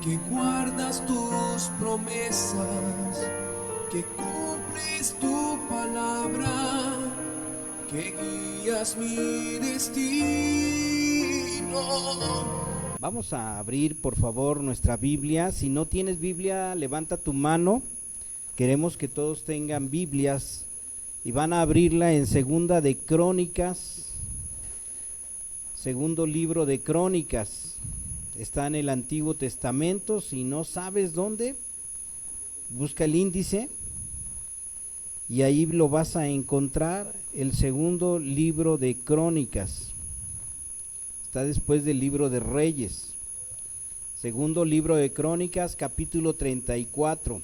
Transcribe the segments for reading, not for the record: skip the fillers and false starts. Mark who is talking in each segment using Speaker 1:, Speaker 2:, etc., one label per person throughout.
Speaker 1: que guardas tus promesas, que cumples tu palabra, que guías mi destino.
Speaker 2: Vamos a abrir, por favor, nuestra Biblia. Si no tienes Biblia, levanta tu mano. Queremos que todos tengan Biblias y van a abrirla en Segunda de Crónicas, segundo libro de Crónicas. Está en el Antiguo Testamento. Si no sabes dónde, busca el índice y ahí lo vas a encontrar, el segundo libro de Crónicas. Está después del libro de Reyes. Segundo libro de Crónicas, capítulo 34.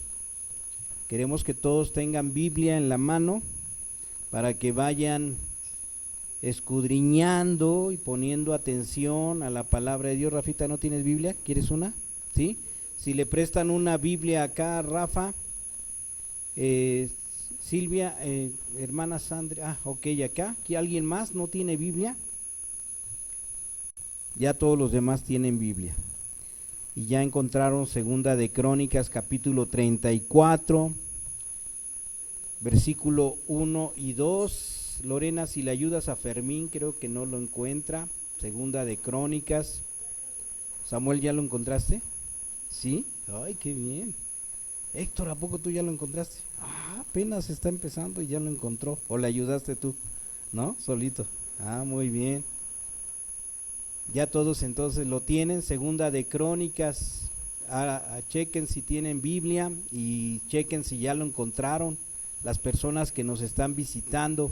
Speaker 2: Queremos que todos tengan Biblia en la mano para que vayan escudriñando y poniendo atención a la palabra de Dios. Rafita, ¿no tienes Biblia? ¿Quieres una? ¿Sí? Si le prestan una Biblia acá, Rafa, Silvia, hermana Sandra, ok, acá. ¿Aquí alguien más no tiene Biblia? Ya todos los demás tienen Biblia. Y ya encontraron Segunda de Crónicas, capítulo 34, versículo 1 y 2. Lorena, si le ayudas a Fermín, creo que no lo encuentra. Segunda de Crónicas. Samuel, ¿ya lo encontraste? ¿Sí? Ay, qué bien. Héctor, ¿a poco tú ya lo encontraste? Apenas está empezando y ya lo encontró. ¿O le ayudaste tú? ¿No? Solito. Muy bien. Ya todos entonces lo tienen. Segunda de Crónicas. Chequen si tienen Biblia y chequen si ya lo encontraron. Las personas que nos están visitando,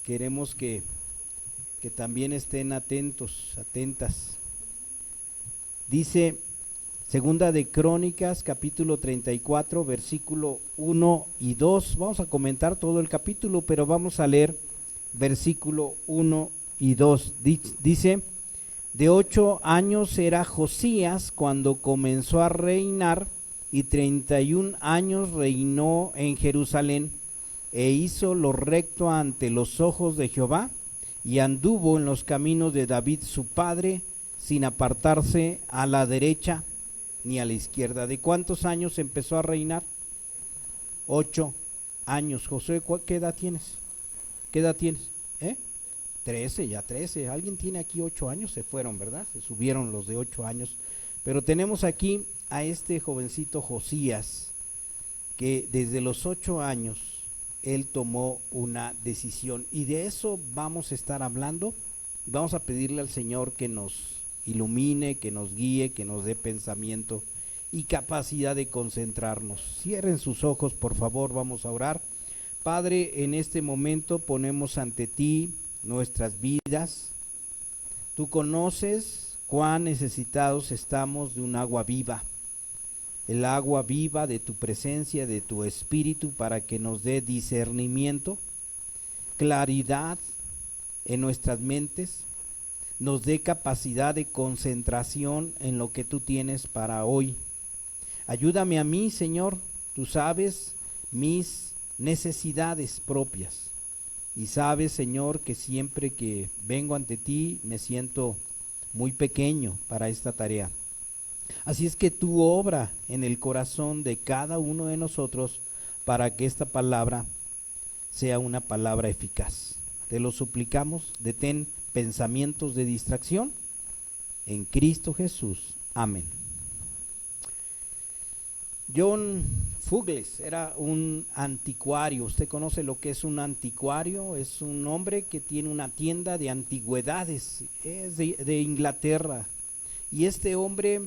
Speaker 2: queremos que también estén atentos, atentas. Dice Segunda de Crónicas, capítulo 34, versículo 1 y 2. Vamos a comentar todo el capítulo, pero vamos a leer versículo 1 y 2. Dice: de 8 años era Josías cuando comenzó a reinar, y 31 años reinó en Jerusalén, e hizo lo recto ante los ojos de Jehová, y anduvo en los caminos de David su padre, sin apartarse a la derecha ni a la izquierda. ¿De cuántos años empezó a reinar? 8 años. Josué, ¿qué edad tienes? ¿Qué edad tienes? 13, ya 13. Alguien tiene aquí 8 años, se fueron, ¿verdad? Se subieron los de 8 años. Pero tenemos aquí a este jovencito Josías, que desde los 8 años él tomó una decisión, y de eso vamos a estar hablando. Vamos a pedirle al Señor que nos ilumine, que nos guíe, que nos dé pensamiento y capacidad de concentrarnos. Cierren sus ojos, por favor, vamos a orar. Padre, en este momento ponemos ante ti nuestras vidas. Tú conoces cuán necesitados estamos de un agua viva, el agua viva de tu presencia, de tu espíritu, para que nos dé discernimiento, claridad en nuestras mentes, nos dé capacidad de concentración en lo que tú tienes para hoy. Ayúdame a mí, Señor, tú sabes mis necesidades propias. Y sabes, Señor, que siempre que vengo ante ti me siento muy pequeño para esta tarea. Así es que tú obra en el corazón de cada uno de nosotros para que esta palabra sea una palabra eficaz. Te lo suplicamos, detén pensamientos de distracción en Cristo Jesús. Amén. John Fugles era un anticuario. ¿Usted conoce lo que es un anticuario? Es un hombre que tiene una tienda de antigüedades, es de Inglaterra. Y este hombre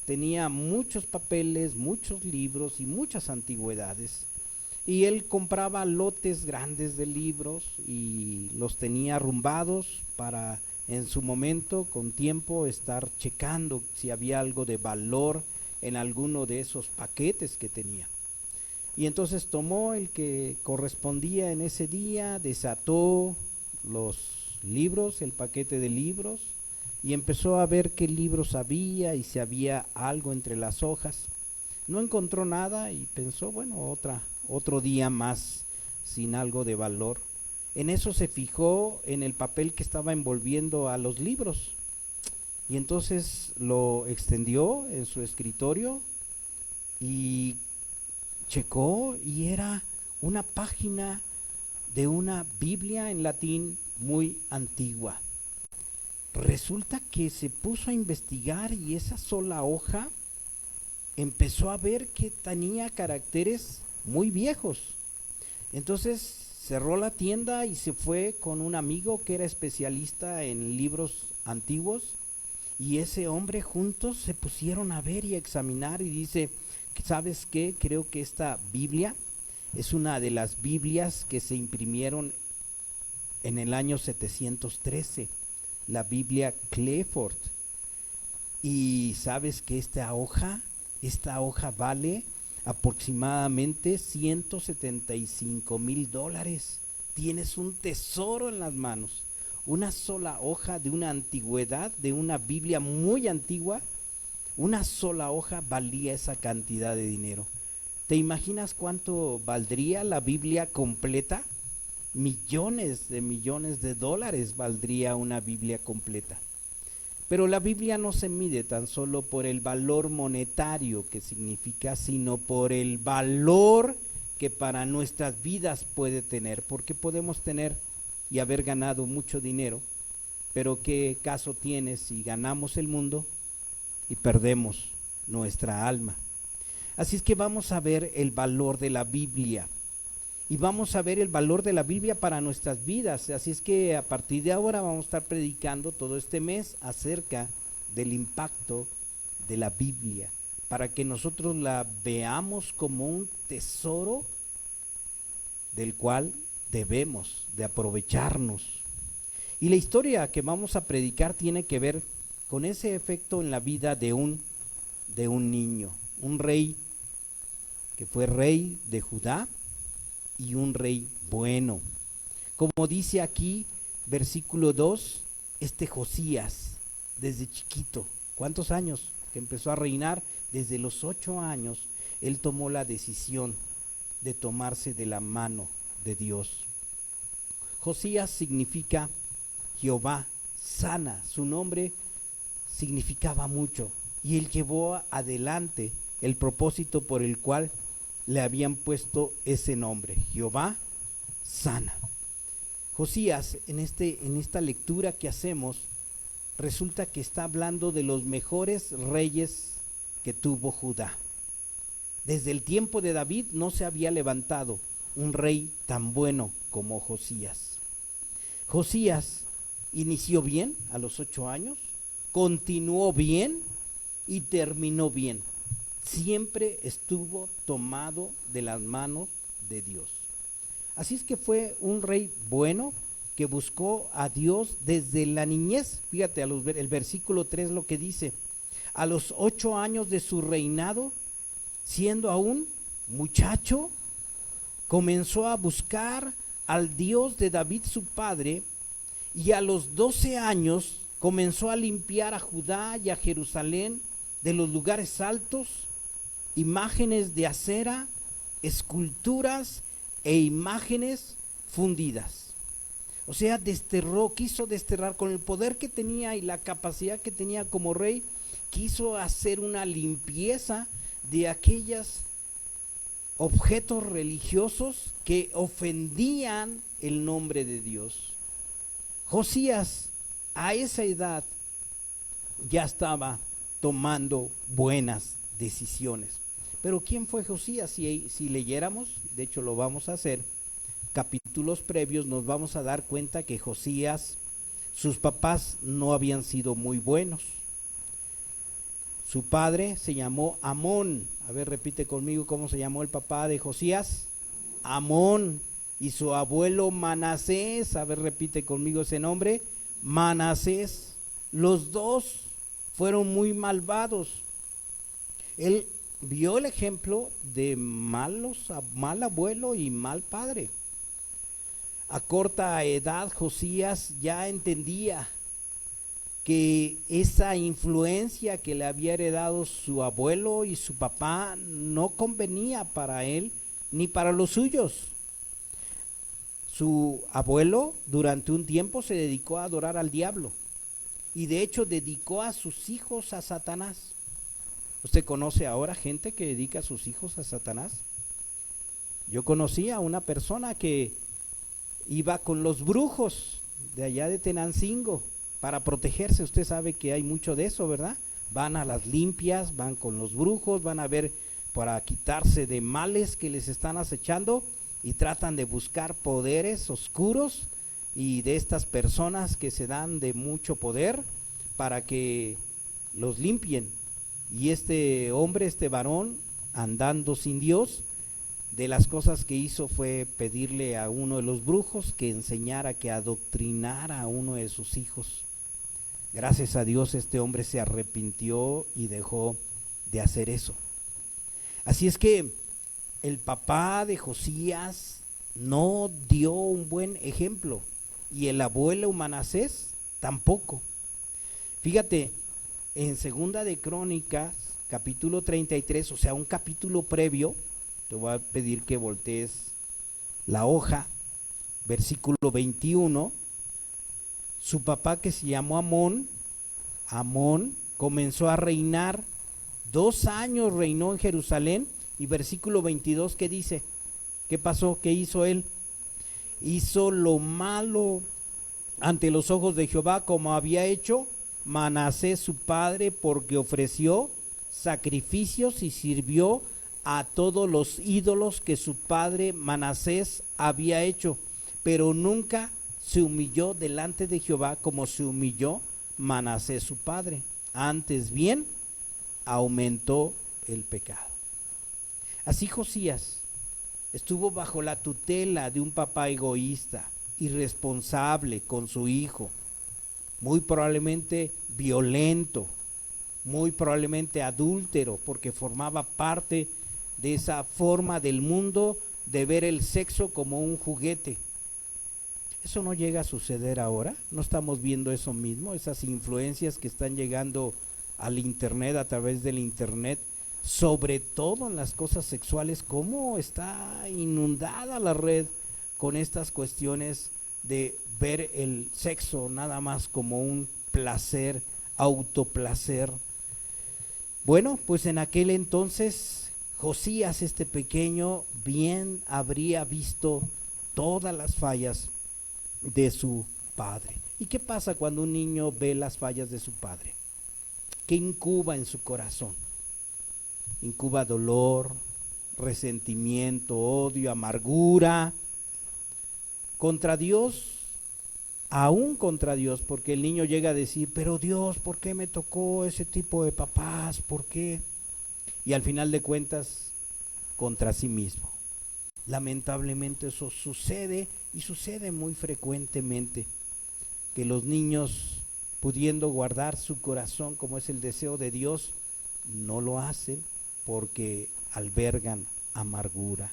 Speaker 2: tenía muchos papeles, muchos libros y muchas antigüedades. Y él compraba lotes grandes de libros y los tenía arrumbados para en su momento, con tiempo, estar checando si había algo de valor en alguno de esos paquetes que tenía. Y entonces tomó el que correspondía en ese día, desató los libros, el paquete de libros, y empezó a ver qué libros había y si había algo entre las hojas. No encontró nada y pensó, bueno, otro día más sin algo de valor. En eso se fijó en el papel que estaba envolviendo a los libros. Y entonces lo extendió en su escritorio y checó y era una página de una Biblia en latín muy antigua. Resulta que se puso a investigar y esa sola hoja empezó a ver que tenía caracteres muy viejos. Entonces cerró la tienda y se fue con un amigo que era especialista en libros antiguos, y ese hombre juntos se pusieron a ver y a examinar y dice, ¿sabes qué? Creo que esta Biblia es una de las Biblias que se imprimieron en el año 713, la Biblia Clifford. Y sabes que esta hoja vale aproximadamente $175,000. Tienes un tesoro en las manos. Una sola hoja de una antigüedad, de una Biblia muy antigua, una sola hoja valía esa cantidad de dinero. ¿Te imaginas cuánto valdría la Biblia completa? Millones de dólares valdría una Biblia completa. Pero la Biblia no se mide tan solo por el valor monetario que significa, sino por el valor que para nuestras vidas puede tener, porque podemos tener y haber ganado mucho dinero, pero ¿qué caso tiene si ganamos el mundo y perdemos nuestra alma? Así es que vamos a ver el valor de la Biblia, y vamos a ver el valor de la Biblia para nuestras vidas. Así es que a partir de ahora vamos a estar predicando todo este mes acerca del impacto de la Biblia, para que nosotros la veamos como un tesoro del cual debemos de aprovecharnos. Y la historia que vamos a predicar tiene que ver con ese efecto en la vida de un niño, un rey que fue rey de Judá y un rey bueno. Como dice aquí, versículo 2, Josías, desde chiquito, ¿cuántos años que empezó a reinar? Desde los 8 años, él tomó la decisión de tomarse de la mano de Dios. Josías significa Jehová sana, su nombre significaba mucho, y él llevó adelante el propósito por el cual le habían puesto ese nombre, Jehová sana. Josías, en esta lectura que hacemos, resulta que está hablando de los mejores reyes que tuvo Judá. Desde el tiempo de David no se había levantado un rey tan bueno como Josías. Josías inició bien a los 8 años, continuó bien y terminó bien. Siempre estuvo tomado de las manos de Dios. Así es que fue un rey bueno que buscó a Dios desde la niñez. Fíjate, el versículo 3 lo que dice: a los 8 años de su reinado, siendo aún muchacho, comenzó a buscar al Dios de David su padre, y a los 12 años comenzó a limpiar a Judá y a Jerusalén de los lugares altos, imágenes de acera, esculturas e imágenes fundidas. O sea, quiso desterrar con el poder que tenía y la capacidad que tenía como rey, quiso hacer una limpieza de aquellos objetos religiosos que ofendían el nombre de Dios. Josías a esa edad ya estaba tomando buenas decisiones. Pero ¿quién fue Josías? Si leyéramos, de hecho lo vamos a hacer, capítulos previos, nos vamos a dar cuenta que Josías, sus papás no habían sido muy buenos. Su padre se llamó Amón. A ver, repite conmigo cómo se llamó el papá de Josías. Amón. Y su abuelo Manasés. A ver, repite conmigo ese nombre. Manasés. Los dos fueron muy malvados. Él vio el ejemplo de mal abuelo y mal padre. A corta edad Josías ya entendía que esa influencia que le había heredado su abuelo y su papá no convenía para él ni para los suyos. Su abuelo durante un tiempo se dedicó a adorar al diablo, y de hecho dedicó a sus hijos a Satanás. ¿Usted conoce ahora gente que dedica a sus hijos a Satanás? Yo conocí a una persona que iba con los brujos de allá de Tenancingo para protegerse. Usted sabe que hay mucho de eso, ¿verdad? Van a las limpias, van con los brujos, van a ver para quitarse de males que les están acechando y tratan de buscar poderes oscuros y de estas personas que se dan de mucho poder para que los limpien. Y este hombre, este varón, andando sin Dios, de las cosas que hizo fue pedirle a uno de los brujos que enseñara, que adoctrinara a uno de sus hijos. Gracias a Dios este hombre se arrepintió y dejó de hacer eso. Así es que el papá de Josías no dio un buen ejemplo y el abuelo Manasés tampoco. Fíjate, en Segunda de Crónicas, capítulo 33, o sea, un capítulo previo, te voy a pedir que voltees la hoja, versículo 21, su papá, que se llamó Amón comenzó a reinar, 2 años reinó en Jerusalén, y versículo 22, ¿qué dice? ¿Qué pasó? ¿Qué hizo él? Hizo lo malo ante los ojos de Jehová, como había hecho Manasés su padre, porque ofreció sacrificios y sirvió a todos los ídolos que su padre Manasés había hecho, pero nunca se humilló delante de Jehová como se humilló Manasés su padre. Antes bien, aumentó el pecado. Así Josías estuvo bajo la tutela de un papá egoísta, irresponsable con su hijo, muy probablemente violento, muy probablemente adúltero, porque formaba parte de esa forma del mundo de ver el sexo como un juguete. Eso no llega a suceder ahora. No estamos viendo eso mismo, esas influencias que están llegando al internet, a través del internet, sobre todo en las cosas sexuales. Cómo está inundada la red con estas cuestiones de ver el sexo nada más como un placer, autoplacer. Bueno, pues en aquel entonces Josías, este pequeño, bien habría visto todas las fallas de su padre. ¿Y qué pasa cuando un niño ve las fallas de su padre? ¿Qué incuba en su corazón? Incuba dolor, resentimiento, odio, amargura contra Dios, aún contra Dios, porque el niño llega a decir, pero Dios, ¿por qué me tocó ese tipo de papás? ¿Por qué? Y al final de cuentas, contra sí mismo. Lamentablemente eso sucede, y sucede muy frecuentemente, que los niños, pudiendo guardar su corazón como es el deseo de Dios, no lo hacen porque albergan amargura.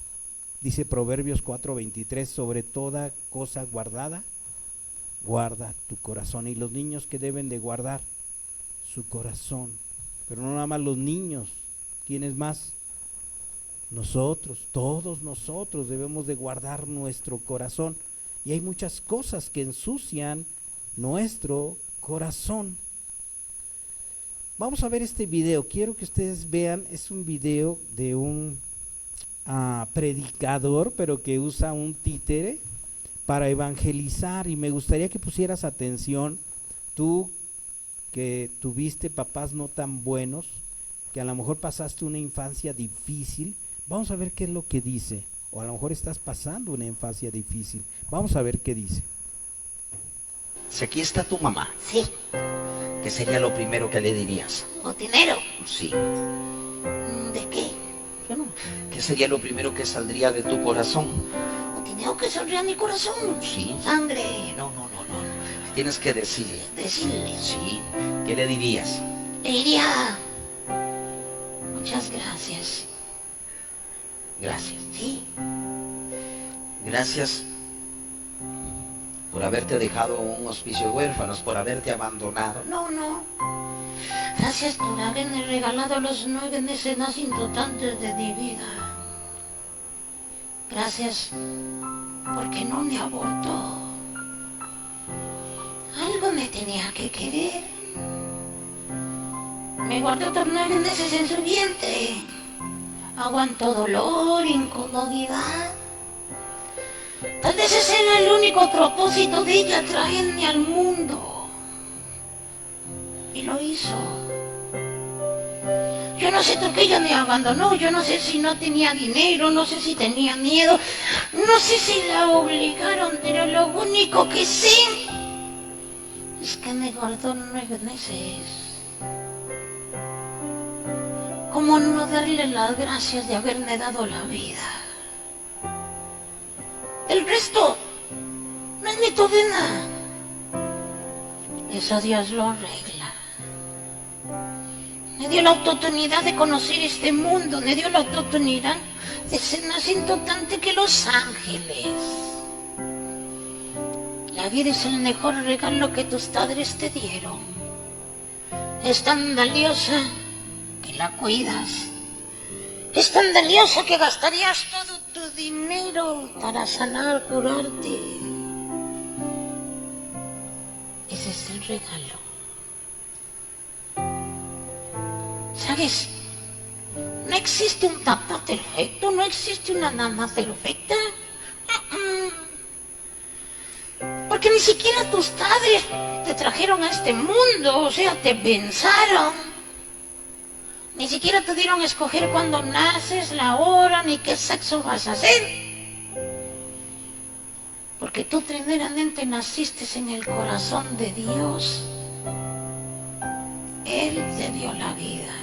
Speaker 2: Dice Proverbios 4:23, sobre toda cosa guardada, guarda tu corazón. Y los niños, que deben de guardar su corazón, pero no nada más los niños. ¿Quiénes más? Nosotros, todos nosotros debemos de guardar nuestro corazón. Y hay muchas cosas que ensucian nuestro corazón. Vamos a ver este video. Quiero que ustedes vean, es un video de un predicador, pero que usa un títere para evangelizar, y me gustaría que pusieras atención, tú que tuviste papás no tan buenos, que a lo mejor pasaste una infancia difícil. Vamos a ver qué es lo que dice, o a lo mejor estás pasando una infancia difícil. Vamos a ver qué dice.
Speaker 3: Si aquí está tu mamá,
Speaker 4: Sí,
Speaker 3: ¿qué sería lo primero que le dirías?
Speaker 4: botinero.
Speaker 3: Sí.
Speaker 4: ¿De qué?
Speaker 3: Bueno, ¿qué sería lo primero que saldría de tu corazón?
Speaker 4: Botinero que sonría mi corazón.
Speaker 3: Sí.
Speaker 4: Sangre.
Speaker 3: No. Tienes que decirle.
Speaker 4: Decirle.
Speaker 3: Sí. ¿Qué le dirías?
Speaker 4: Le diría, muchas gracias.
Speaker 3: Gracias.
Speaker 4: Sí,
Speaker 3: Gracias por haberte dejado un hospicio de huérfanos, por haberte abandonado.
Speaker 4: no. Gracias por haberme regalado los 9 meses más importantes de mi vida. Gracias porque no me abortó. Algo me tenía que querer. Me guardó otros 9 meses en su vientre. Aguantó dolor, incomodidad. Tal vez ese era el único propósito de ella, traerme al mundo. Y lo hizo. Yo no sé por qué ella me abandonó, yo no sé si no tenía dinero, no sé si tenía miedo, no sé si la obligaron, pero lo único que sé es que me guardó 9 meses. ¿Cómo no darle las gracias de haberme dado la vida? El resto no es mi cadena. Eso Dios lo arregla. Me dio la oportunidad de conocer este mundo, me dio la oportunidad de ser más importante que los ángeles. La vida es el mejor regalo que tus padres te dieron. Es tan valiosa que la cuidas. Es tan valiosa que gastarías todo tu dinero para sanar, curarte. Ese es el regalo. ¿Sabes? No existe un papá perfecto, no existe una mamá perfecta. Porque ni siquiera tus padres te trajeron a este mundo, o sea, te pensaron. Ni siquiera te dieron a escoger cuándo naces, la hora, ni qué sexo vas a hacer. Porque tú primeramente naciste en el corazón de Dios. Él te dio la vida.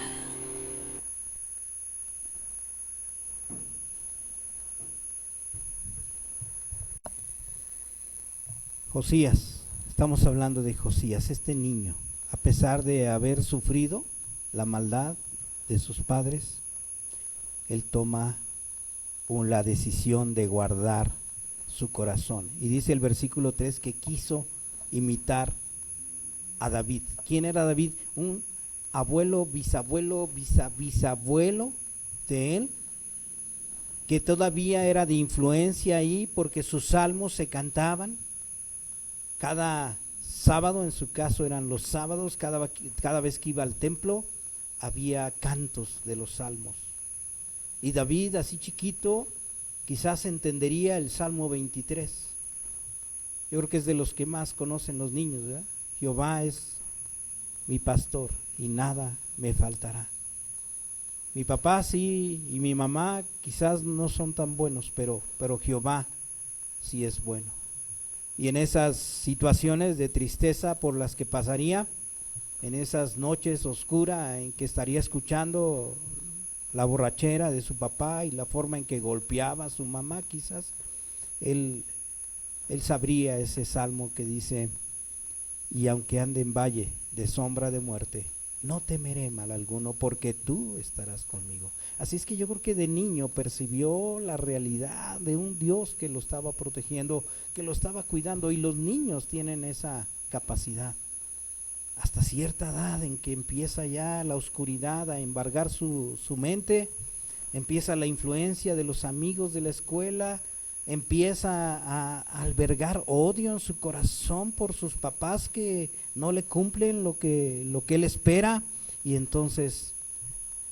Speaker 2: Josías, estamos hablando de Josías, este niño, a pesar de haber sufrido la maldad de sus padres, él toma la decisión de guardar su corazón. Y dice el versículo 3 que quiso imitar a David. ¿Quién era David? Un abuelo, bisabuelo, bisabuelo de él, que todavía era de influencia ahí porque sus salmos se cantaban cada sábado. En su caso eran los sábados, cada vez que iba al templo había cantos de los salmos. Y David, así chiquito, quizás entendería el Salmo 23. Yo creo que es de los que más conocen los niños, ¿verdad? Jehová es mi pastor y nada me faltará. Mi papá sí y mi mamá quizás no son tan buenos, pero Jehová sí es bueno. Y en esas situaciones de tristeza por las que pasaría, en esas noches oscuras en que estaría escuchando la borrachera de su papá y la forma en que golpeaba a su mamá, quizás él sabría ese salmo que dice: y aunque ande en valle de sombra de muerte, no temeré mal alguno, porque tú estarás conmigo. Así es que yo creo que de niño percibió la realidad de un Dios que lo estaba protegiendo, que lo estaba cuidando, y los niños tienen esa capacidad. Hasta cierta edad en que empieza ya la oscuridad a embargar su mente, empieza la influencia de los amigos de la escuela, empieza a albergar odio en su corazón por sus papás que no le cumplen lo que él espera, y entonces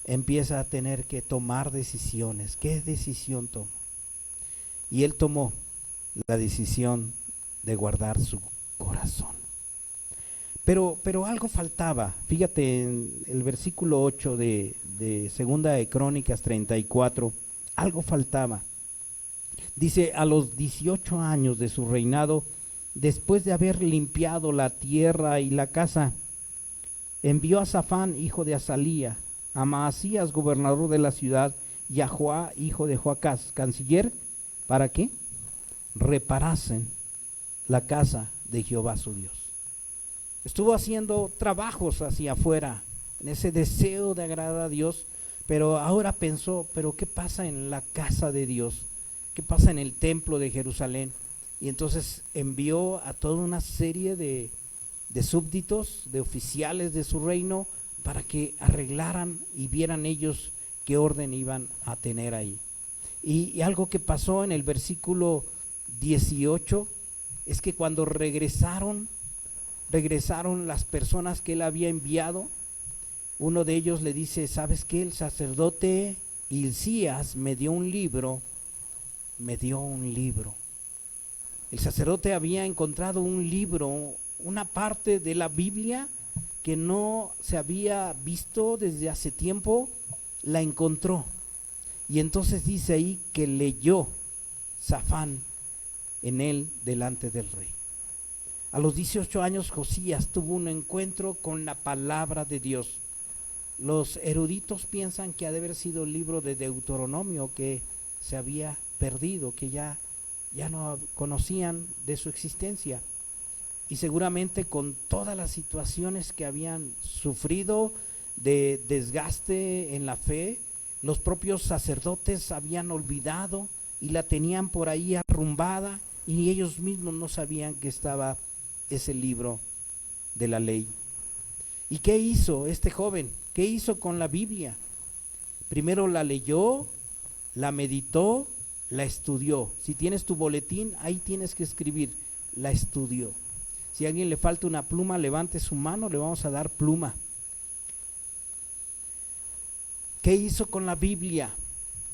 Speaker 2: empieza a tener que tomar decisiones. ¿Qué decisión tomó? Y él tomó la decisión de guardar su corazón. Pero algo faltaba. Fíjate en el versículo 8 de Segunda de Crónicas 34, algo faltaba. Dice: a los 18 años de su reinado, después de haber limpiado la tierra y la casa, envió a Safán, hijo de Azalía, a Maasías, gobernador de la ciudad, y a Joá, hijo de Joacás, canciller, ¿para qué? Reparasen la casa de Jehová su Dios. Estuvo haciendo trabajos hacia afuera, en ese deseo de agradar a Dios, pero ahora pensó: ¿pero qué pasa en la casa de Dios? ¿Qué pasa en el templo de Jerusalén? Y entonces envió a toda una serie de súbditos, de oficiales de su reino, para que arreglaran y vieran ellos qué orden iban a tener ahí. Y algo que pasó en el versículo 18 es que cuando regresaron regresaron las personas que él había enviado. Uno de ellos le dice: ¿sabes qué? El sacerdote Hilcías me dio un libro. El sacerdote había encontrado un libro, una parte de la Biblia que no se había visto desde hace tiempo, la encontró. Y entonces dice ahí que leyó Safán en él delante del rey. A los 18 años Josías tuvo un encuentro con la palabra de Dios. Los eruditos piensan que ha de haber sido el libro de Deuteronomio que se había perdido, que ya no conocían de su existencia. Y seguramente con todas las situaciones que habían sufrido de desgaste en la fe, los propios sacerdotes habían olvidado y la tenían por ahí arrumbada, y ellos mismos no sabían que estaba ese libro de la ley. ¿Y qué hizo este joven? ¿Qué hizo con la Biblia? Primero la leyó, la meditó, la estudió. Si tienes tu boletín, ahí tienes que escribir: la estudió. Si a alguien le falta una pluma, levante su mano, le vamos a dar pluma. ¿Qué hizo con la Biblia?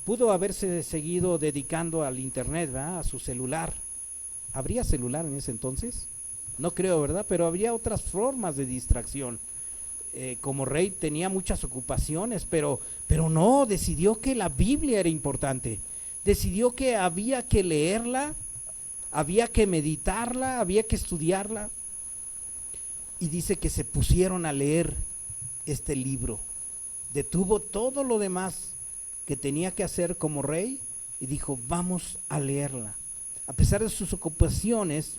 Speaker 2: Pudo haberse seguido dedicando al internet, ¿verdad? A su celular. ¿Habría celular en ese entonces? No creo, ¿verdad? Pero habría otras formas de distracción. Como rey tenía muchas ocupaciones, pero no, decidió que la Biblia era importante. Decidió que había que leerla, había que meditarla, había que estudiarla. Y dice que se pusieron a leer este libro. Detuvo todo lo demás que tenía que hacer como rey y dijo: vamos a leerla. A pesar de sus ocupaciones,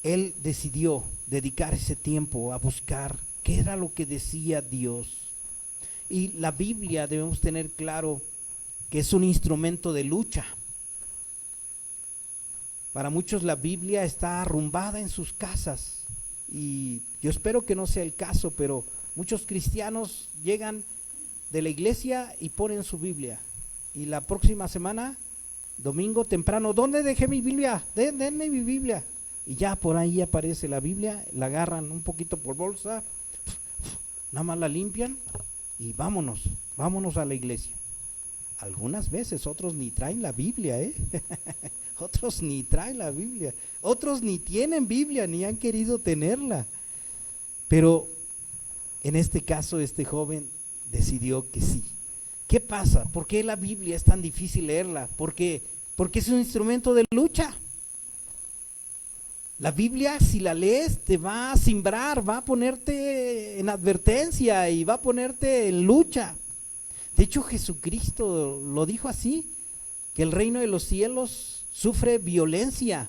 Speaker 2: él decidió dedicar ese tiempo a buscar qué era lo que decía Dios. Y la Biblia, debemos tener claro que es un instrumento de lucha. Para muchos la Biblia está arrumbada en sus casas, y yo espero que no sea el caso, pero muchos cristianos llegan de la iglesia y ponen su Biblia, y la próxima semana, domingo temprano: ¿dónde dejé mi Biblia? Denme mi Biblia. Y ya por ahí aparece la Biblia, la agarran un poquito por bolsa, nada más la limpian y vámonos a la iglesia. Algunas veces otros ni traen la Biblia, otros ni traen la Biblia, otros ni tienen Biblia, ni han querido tenerla. Pero en este caso este joven decidió que sí. ¿Qué pasa? ¿Por qué la Biblia es tan difícil leerla? Porque es un instrumento de lucha. La Biblia, si la lees, te va a simbrar, va a ponerte en advertencia y va a ponerte en lucha. De hecho, Jesucristo lo dijo así, que el reino de los cielos sufre violencia.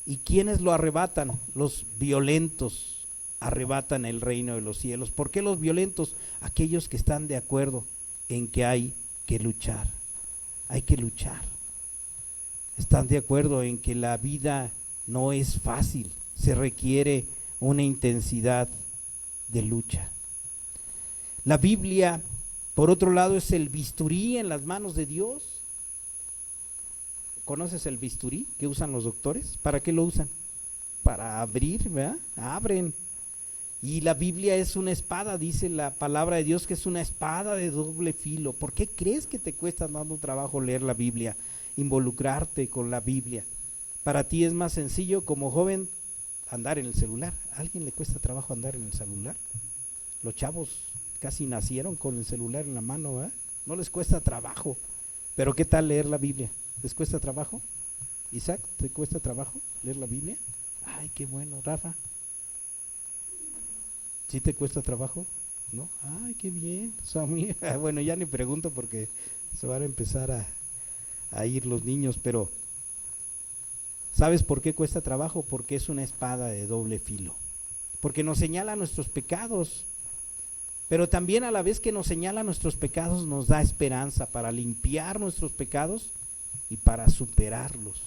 Speaker 2: ¿Y quiénes lo arrebatan? Los violentos arrebatan el reino de los cielos. ¿Por qué los violentos? Aquellos que están de acuerdo en que hay que luchar. Hay que luchar. Están de acuerdo en que la vida no es fácil, se requiere una intensidad de lucha. La Biblia, por otro lado, es el bisturí en las manos de Dios. ¿Conoces el bisturí que usan los doctores? ¿Para qué lo usan? Para abrir, ¿verdad? Abren. Y la Biblia es una espada, dice la palabra de Dios que es una espada de doble filo. ¿Por qué crees que te cuesta tanto trabajo leer la Biblia, involucrarte con la Biblia? Para ti es más sencillo como joven andar en el celular. ¿A alguien le cuesta trabajo andar en el celular? Los chavos casi nacieron con el celular en la mano, ¿verdad? No les cuesta trabajo. Pero ¿qué tal leer la Biblia? ¿Les cuesta trabajo? Isaac, ¿te cuesta trabajo leer la Biblia? Ay, qué bueno. Rafa, ¿sí te cuesta trabajo? ¿No? Ay, qué bien. Samir, bueno, ya ni pregunto porque se van a empezar a ir los niños, pero ¿sabes por qué cuesta trabajo? Porque es una espada de doble filo. Porque nos señala nuestros pecados, pero también a la vez que nos señala nuestros pecados nos da esperanza para limpiar nuestros pecados y para superarlos.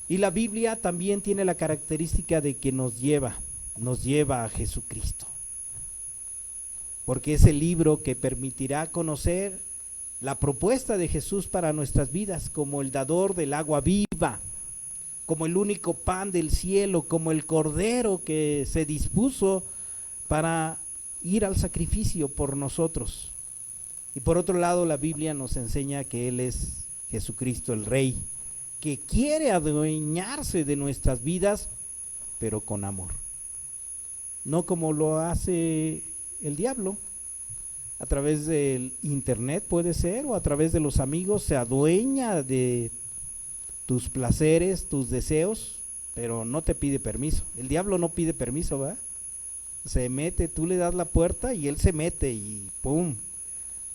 Speaker 2: Y la Biblia también tiene la característica de que nos lleva a Jesucristo, porque es el libro que permitirá conocer la propuesta de Jesús para nuestras vidas como el dador del agua viva. como el único pan del cielo, como el cordero que se dispuso para ir al sacrificio por nosotros. Y por otro lado, la Biblia nos enseña que Él es Jesucristo el Rey, que quiere adueñarse de nuestras vidas, pero con amor. No como lo hace el diablo, a través del internet puede ser, o a través de los amigos, se adueña de tus placeres, tus deseos, pero no te pide permiso. El diablo no pide permiso, ¿verdad? Se mete, tú le das la puerta y él se mete y ¡pum!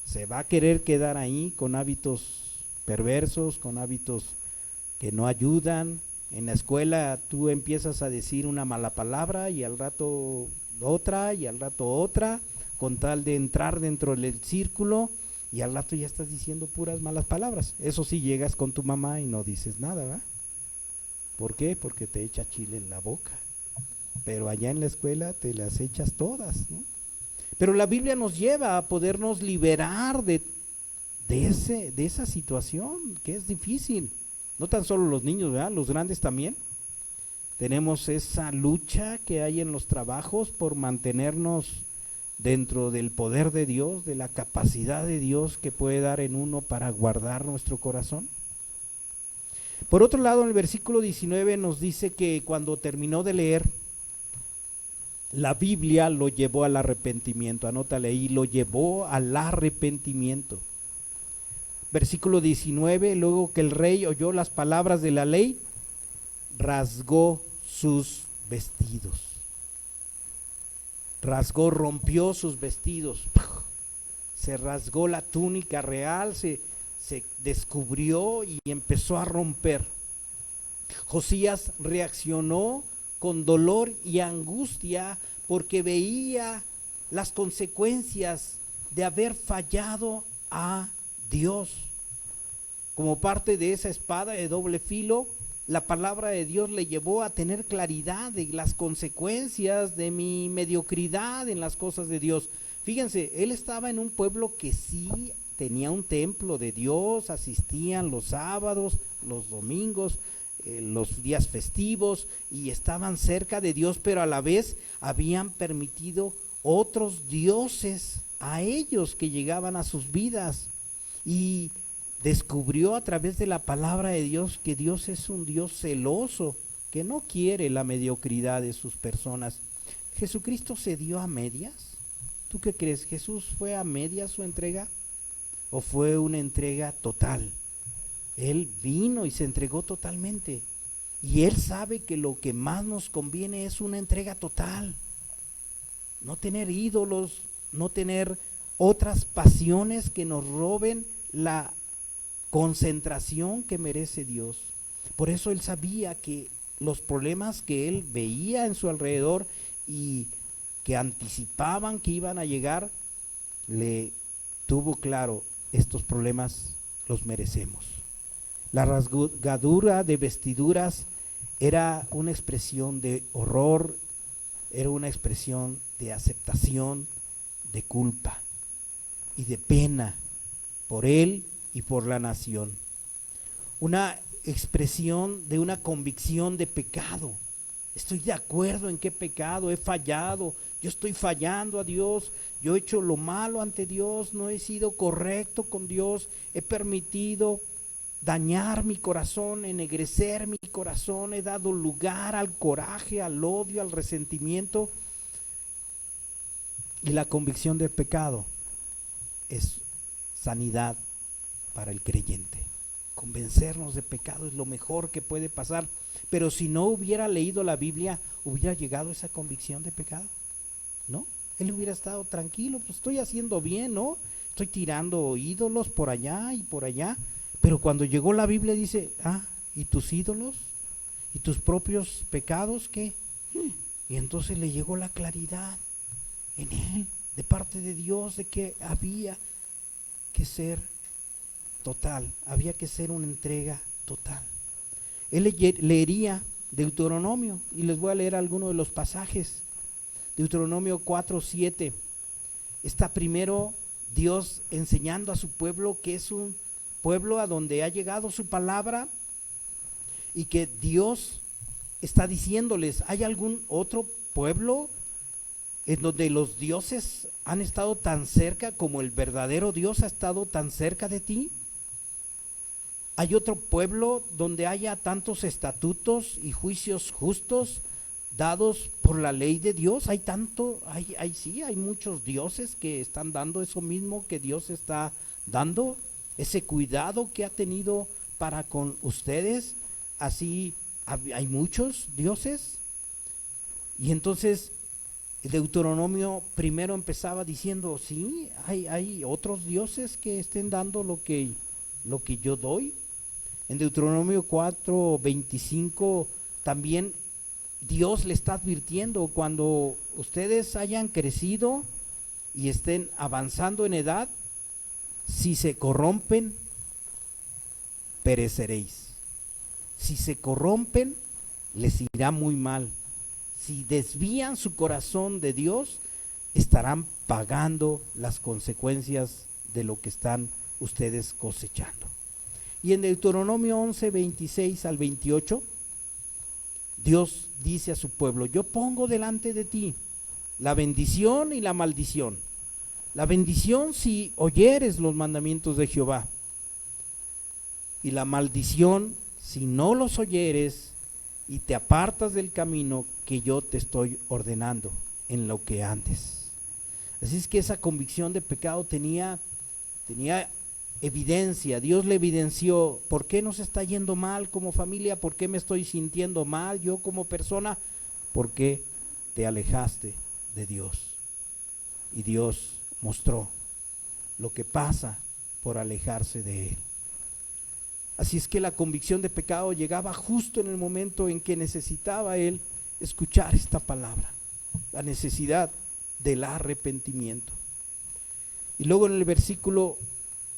Speaker 2: Se va a querer quedar ahí con hábitos perversos, con hábitos que no ayudan. En la escuela tú empiezas a decir una mala palabra y al rato otra y al rato otra, con tal de entrar dentro del círculo, y al rato ya estás diciendo puras malas palabras. Eso sí, llegas con tu mamá y no dices nada, ¿verdad? ¿Por qué? Porque te echa chile en la boca. Pero allá en la escuela te las echas todas, ¿no? Pero la Biblia nos lleva a podernos liberar de esa situación que es difícil. No tan solo los niños, ¿verdad? Los grandes también. Tenemos esa lucha que hay en los trabajos por mantenernos dentro del poder de Dios, de la capacidad de Dios que puede dar en uno para guardar nuestro corazón. Por otro lado, en el versículo 19 nos dice que cuando terminó de leer, la Biblia lo llevó al arrepentimiento. Anótale ahí, lo llevó al arrepentimiento. Versículo 19, luego que el rey oyó las palabras de la ley, rasgó sus vestidos. Rompió sus vestidos. Se rasgó la túnica real, se descubrió y empezó a romper. Josías reaccionó con dolor y angustia porque veía las consecuencias de haber fallado a Dios. Como parte de esa espada de doble filo, la palabra de Dios le llevó a tener claridad de las consecuencias de mi mediocridad en las cosas de Dios. Fíjense, él estaba en un pueblo que sí tenía un templo de Dios, asistían los sábados, los domingos, los días festivos, y estaban cerca de Dios, pero a la vez habían permitido otros dioses a ellos que llegaban a sus vidas, y descubrió a través de la palabra de Dios que Dios es un Dios celoso, que no quiere la mediocridad de sus personas. ¿Jesucristo se dio a medias? ¿Tú qué crees? ¿Jesús fue a medias su entrega o fue una entrega total? Él vino y se entregó totalmente, y Él sabe que lo que más nos conviene es una entrega total. No tener ídolos, no tener otras pasiones que nos roben la concentración que merece Dios. Por eso Él sabía que los problemas que Él veía en su alrededor y que anticipaban que iban a llegar, le tuvo claro, estos problemas los merecemos. La rasgadura de vestiduras era una expresión de horror, era una expresión de aceptación, de culpa y de pena por él y por la nación. Una expresión de una convicción de pecado. Estoy de acuerdo en qué pecado he fallado, yo estoy fallando a Dios, yo he hecho lo malo ante Dios, no he sido correcto con Dios, he permitido dañar mi corazón, ennegrecer mi corazón, he dado lugar al coraje, al odio, al resentimiento. Y la convicción del pecado es sanidad para el creyente. Convencernos de pecado es lo mejor que puede pasar. Pero si no hubiera leído la Biblia, ¿hubiera llegado a esa convicción de pecado? ¿No? Él hubiera estado tranquilo, pues estoy haciendo bien, ¿no? Estoy tirando ídolos por allá y por allá. Pero cuando llegó la Biblia dice, ¿y tus ídolos? ¿Y tus propios pecados qué? Y entonces le llegó la claridad en él, de parte de Dios, de que había que ser total, había que ser una entrega total. Él leería Deuteronomio, y les voy a leer algunos de los pasajes. Deuteronomio 4:7. Está primero Dios enseñando a su pueblo que es un pueblo a donde ha llegado su palabra, y que Dios está diciéndoles, ¿hay algún otro pueblo en donde los dioses han estado tan cerca como el verdadero Dios ha estado tan cerca de ti? ¿Hay otro pueblo donde haya tantos estatutos y juicios justos dados por la ley de Dios? Hay muchos dioses que están dando eso mismo que Dios está dando, ese cuidado que ha tenido para con ustedes. Así hay muchos dioses. Y entonces Deuteronomio primero empezaba diciendo, sí, hay otros dioses que estén dando lo que yo doy. En Deuteronomio 4:25 también Dios le está advirtiendo, cuando ustedes hayan crecido y estén avanzando en edad, si se corrompen, pereceréis. Si se corrompen, les irá muy mal. Si desvían su corazón de Dios, estarán pagando las consecuencias de lo que están ustedes cosechando. Y en Deuteronomio 11:26 al 28, Dios dice a su pueblo, yo pongo delante de ti la bendición y la maldición. La bendición si oyeres los mandamientos de Jehová, y la maldición si no los oyeres y te apartas del camino que yo te estoy ordenando en lo que andes. Así es que esa convicción de pecado tenía evidencia. Dios le evidenció, ¿por qué nos está yendo mal como familia? ¿Por qué me estoy sintiendo mal yo como persona? Porque te alejaste de Dios. Y Dios mostró lo que pasa por alejarse de Él. Así es que la convicción de pecado llegaba justo en el momento en que necesitaba él escuchar esta palabra, la necesidad del arrepentimiento. Y luego en el versículo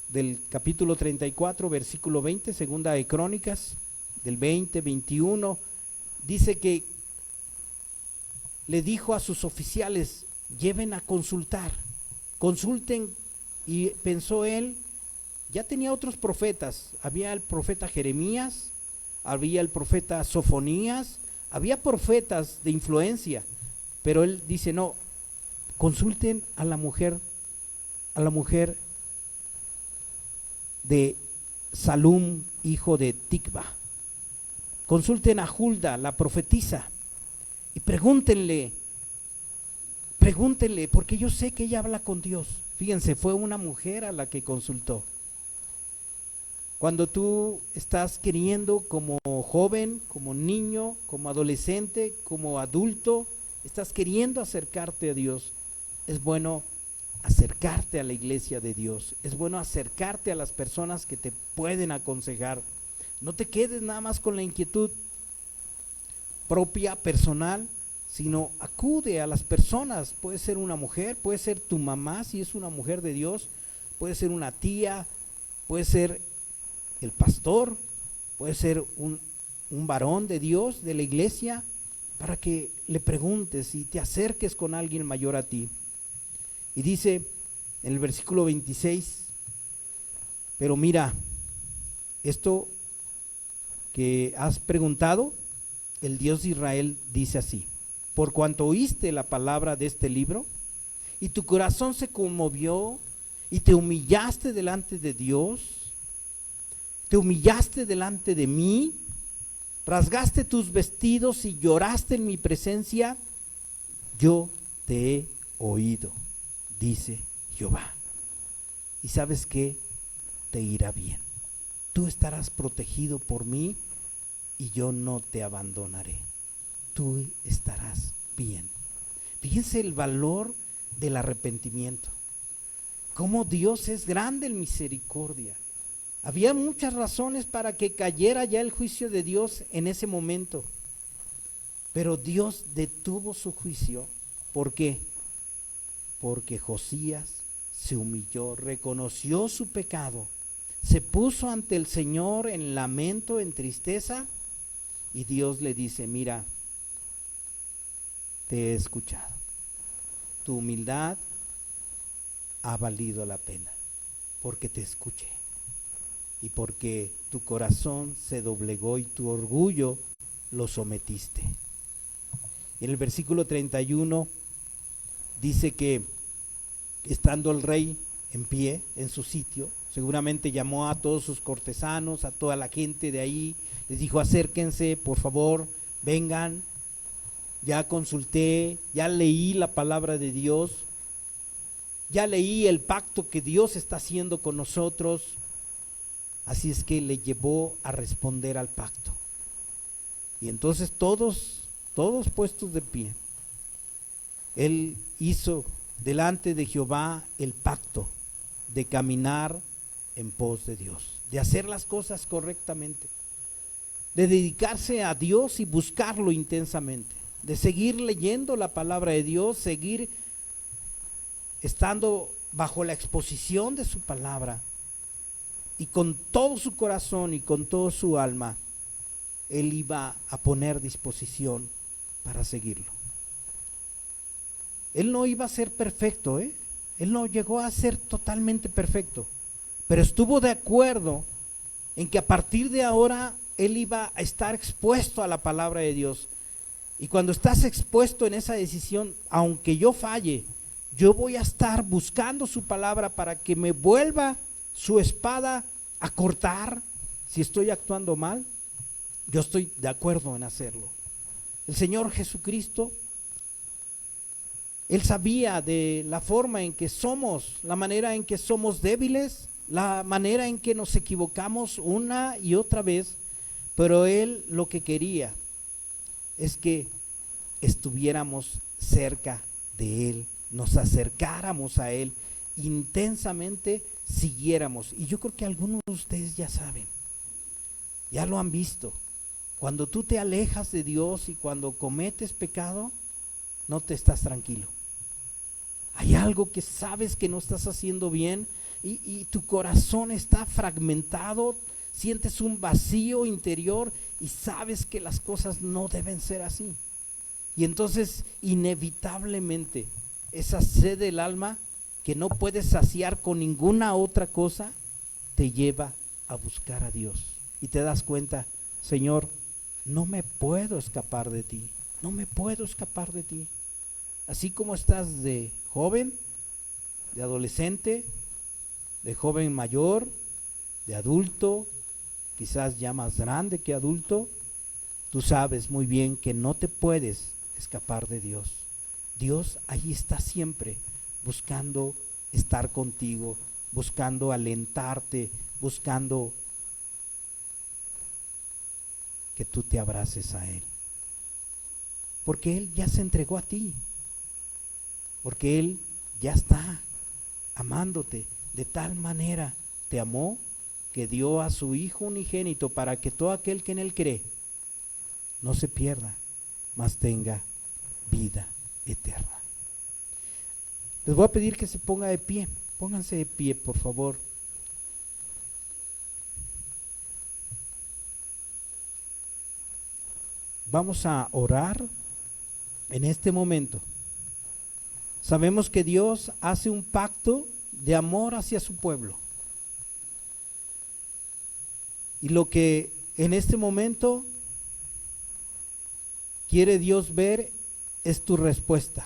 Speaker 2: del capítulo 34, versículo 20, segunda de Crónicas, del 20-21, dice que le dijo a sus oficiales, lleven a consulten, y pensó él, ya tenía otros profetas, había el profeta Jeremías, había el profeta Sofonías, había profetas de influencia, pero él dice, no, consulten a la mujer de Salum, hijo de Tikva, consulten a Hulda, la profetisa, y pregúntenle, porque yo sé que ella habla con Dios. Fíjense, fue una mujer a la que consultó. Cuando tú estás queriendo como joven, como niño, como adolescente, como adulto, estás queriendo acercarte a Dios, es bueno acercarte a la iglesia de Dios, es bueno acercarte a las personas que te pueden aconsejar. No te quedes nada más con la inquietud propia, personal, sino acude a las personas. Puede ser una mujer, puede ser tu mamá si es una mujer de Dios, puede ser una tía, puede ser el pastor, puede ser un varón de Dios, de la iglesia, para que le preguntes y te acerques con alguien mayor a ti. Y dice en el versículo 26, pero mira, esto que has preguntado, el Dios de Israel dice así, por cuanto oíste la palabra de este libro, y tu corazón se conmovió, y te humillaste delante de Dios, te humillaste delante de mí, rasgaste tus vestidos y lloraste en mi presencia, yo te he oído, dice Jehová. ¿Y sabes qué? Te irá bien. Tú estarás protegido por mí y yo no te abandonaré. Tú estarás bien. Fíjense el valor del arrepentimiento. Cómo Dios es grande en misericordia. Había muchas razones para que cayera ya el juicio de Dios en ese momento, pero Dios detuvo su juicio. ¿Por qué? Porque Josías se humilló, reconoció su pecado, se puso ante el Señor en lamento, en tristeza, y Dios le dice, mira, te he escuchado, tu humildad ha valido la pena, porque te escuché. y porque tu corazón se doblegó y tu orgullo lo sometiste. En el versículo 31 dice que estando el rey en pie en su sitio, seguramente llamó a todos sus cortesanos, a toda la gente de ahí, les dijo: acérquense, por favor, vengan, ya consulté, ya leí la palabra de Dios, ya leí el pacto que Dios está haciendo con nosotros. Así es que le llevó a responder al pacto. Y entonces todos puestos de pie, él hizo delante de Jehová el pacto de caminar en pos de Dios, de hacer las cosas correctamente, de dedicarse a Dios y buscarlo intensamente, de seguir leyendo la palabra de Dios, seguir estando bajo la exposición de su palabra, y con todo su corazón y con toda su alma, él iba a poner disposición para seguirlo. Él no iba a ser perfecto, él no llegó a ser totalmente perfecto, pero estuvo de acuerdo en que a partir de ahora él iba a estar expuesto a la palabra de Dios. Y cuando estás expuesto en esa decisión, aunque yo falle, yo voy a estar buscando su palabra para que me vuelva su espada a cortar si estoy actuando mal. Yo estoy de acuerdo en hacerlo. El Señor Jesucristo, Él sabía de la forma en que somos, la manera en que somos débiles, la manera en que nos equivocamos una y otra vez, pero Él lo que quería es que estuviéramos cerca de Él, nos acercáramos a Él, intensamente siguiéramos. Y yo creo que algunos de ustedes ya saben, ya lo han visto. Cuando tú te alejas de Dios y cuando cometes pecado, no te estás tranquilo. Hay algo que sabes que no estás haciendo bien y tu corazón está fragmentado, sientes un vacío interior y sabes que las cosas no deben ser así. Y entonces inevitablemente esa sed del alma que no puedes saciar con ninguna otra cosa, te lleva a buscar a Dios. Y te das cuenta: Señor, no me puedo escapar de ti, no me puedo escapar de ti. Así como estás de joven, de adolescente, de joven mayor, de adulto, quizás ya más grande que adulto, tú sabes muy bien que no te puedes escapar de Dios. Dios ahí está siempre, buscando estar contigo, buscando alentarte, buscando que tú te abraces a Él. Porque Él ya se entregó a ti, porque Él ya está amándote. De tal manera te amó que dio a su Hijo unigénito para que todo aquel que en Él cree no se pierda, mas tenga vida eterna. Les voy a pedir que se ponga de pie. Pónganse de pie, por favor. Vamos a orar en este momento. Sabemos que Dios hace un pacto de amor hacia su pueblo. Y lo que en este momento quiere Dios ver es tu respuesta.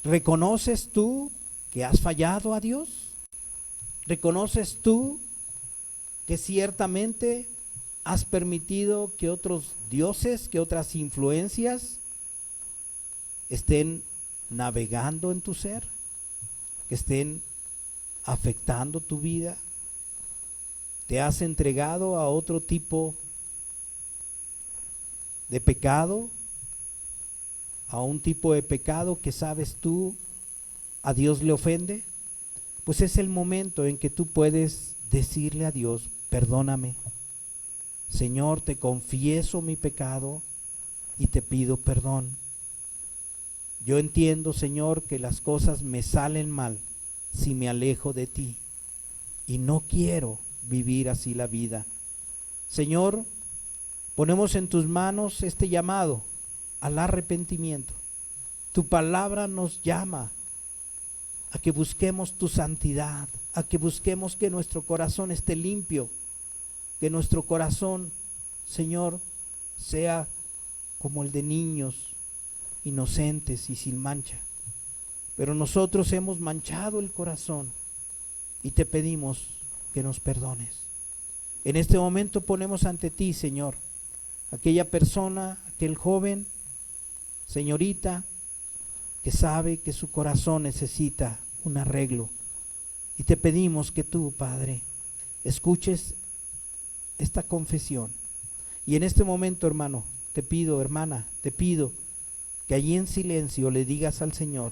Speaker 2: ¿Reconoces tú que has fallado a Dios? ¿Reconoces tú que ciertamente has permitido que otros dioses, que otras influencias estén navegando en tu ser, que estén afectando tu vida? ¿Te has entregado a otro tipo de pecado? ¿A un tipo de pecado que sabes tú a Dios le ofende? Pues es el momento en que tú puedes decirle a Dios: perdóname, Señor, te confieso mi pecado y te pido perdón. Yo entiendo, Señor, que las cosas me salen mal si me alejo de ti y no quiero vivir así la vida. Señor, ponemos en tus manos este llamado al arrepentimiento. Tu palabra nos llama a que busquemos tu santidad, a que busquemos que nuestro corazón esté limpio, que nuestro corazón, Señor, sea como el de niños inocentes y sin mancha. Pero nosotros hemos manchado el corazón y te pedimos que nos perdones. En este momento ponemos ante ti, Señor, aquella persona, aquel joven, señorita, que sabe que su corazón necesita un arreglo. Y te pedimos que tú, Padre, escuches esta confesión. Y en este momento, hermano, te pido, hermana, te pido que allí en silencio le digas al Señor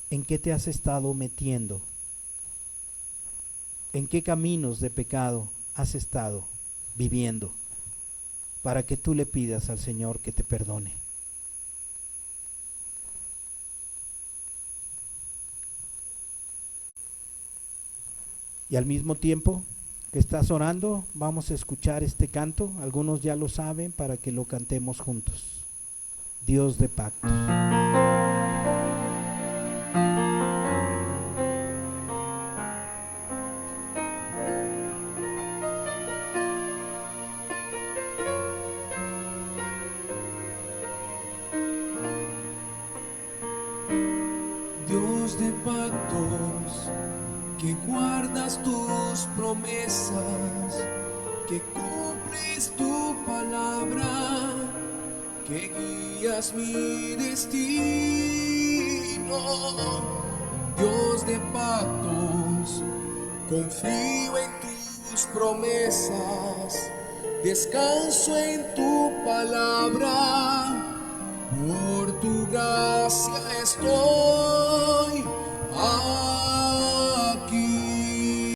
Speaker 2: en qué te has estado metiendo, en qué caminos de pecado has estado viviendo, para que tú le pidas al Señor que te perdone. Y al mismo tiempo que estás orando, vamos a escuchar este canto. Algunos ya lo saben, para que lo cantemos juntos. Dios de pactos.
Speaker 1: Dios de pactos, que guardas tus promesas, que cumples tu palabra, que guías mi destino. Dios de pactos, confío en tus promesas, descanso en tu palabra, por tu gracia estoy